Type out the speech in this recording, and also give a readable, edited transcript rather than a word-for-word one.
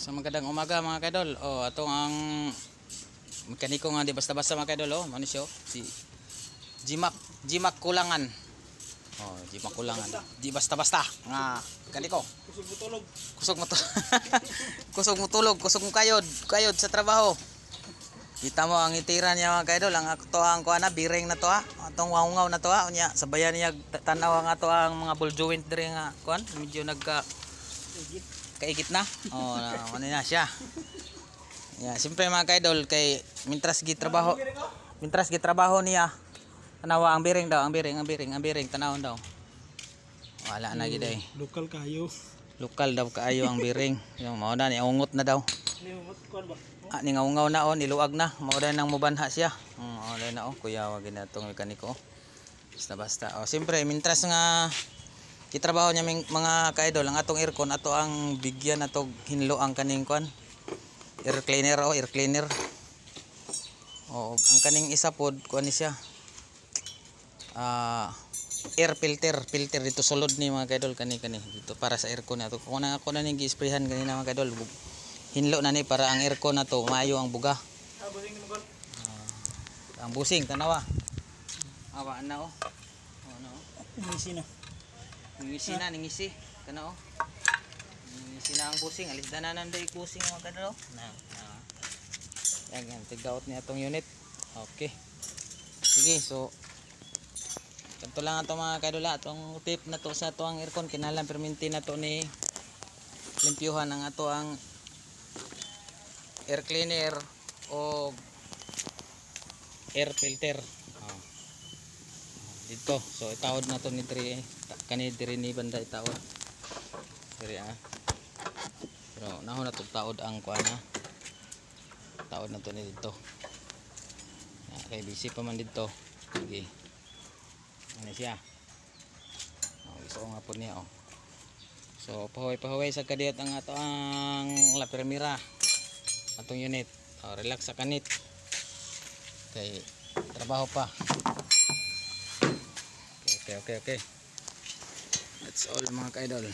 Sa magandang umaga mga kaidol. Oh, atong ang mekaniko nga di basta-basta mga kaidol. Oh, manisyo si Jimak Kulangan. Oh, Jimak Kulangan. Di basta-basta nga mekaniko. Kusog mo tulog. Kusog mo tulog. Kusog mo tulog, kusog mo kayod sa trabaho. Kita mo ang itiran niya mga kaidol, ang ato ang kuana biring na to ha. Atong wangungaw na to ha. Unya sabayan niya tanaw ang ato ang mga ball joint diri nga kuan, medyo nagka kaigit na. Oh, ano na siya. Yeah, siyempre mga kaidol kay mintras gitrabaho. Mintras gitrabaho niya. Tanawa ang biring daw, ang biring tanawon daw. Wala na gid ay. Lokal kayo. Lokal daw kaayo ang biring. Yung mao na ni ungot na daw. Limot kuan ba? Ni ngaungaw na on, niluag na. Mao na nang mubanha siya. Mao na oh, kuya wag na tong mekaniko. Basta-basta. Oh, siyempre mintras nga kitrabaho niya mga kaidol ang atong aircon ato ang bigyan ato hinlo ang kaning kuan air cleaner o air cleaner. Oh, ang kaning isa pod kuan ni siya. Air filter dito sulod ni mga kaidol kani dito para sa aircon nato. Kung ako na ning gi-sprayhan kanina mga kaidol. Hinlo na ni para ang aircon nato maayo ang buga. Busing ni Mongol. Ang busing tanawa. Awa na oh. Ano oh. Umisi na. Ningisi na, ningisi. Kana oh. Ningisi na ang busing. Alis na nanday busing mga kadalo. Yan, tig-out niya itong unit. Okay. Sige, so kanto lang ato mga kadula. Itong tip na to sa ato ang aircon. Kinalang perminti na to ni limpyuhan ang ato ang air cleaner o air filter. Dito, so itawad na to ni Tri kani diri ni banda itawad diri pero nahon na to tawad ang kuana tawad na to ni dito kay busy pa man dito. Sige ano siya iso nga po niya oh. So pahuway sa kadiyat ang ato ang la permira atong unit. Relax sa kanit kay trabaho pa. Okay. That's all mga kaidol.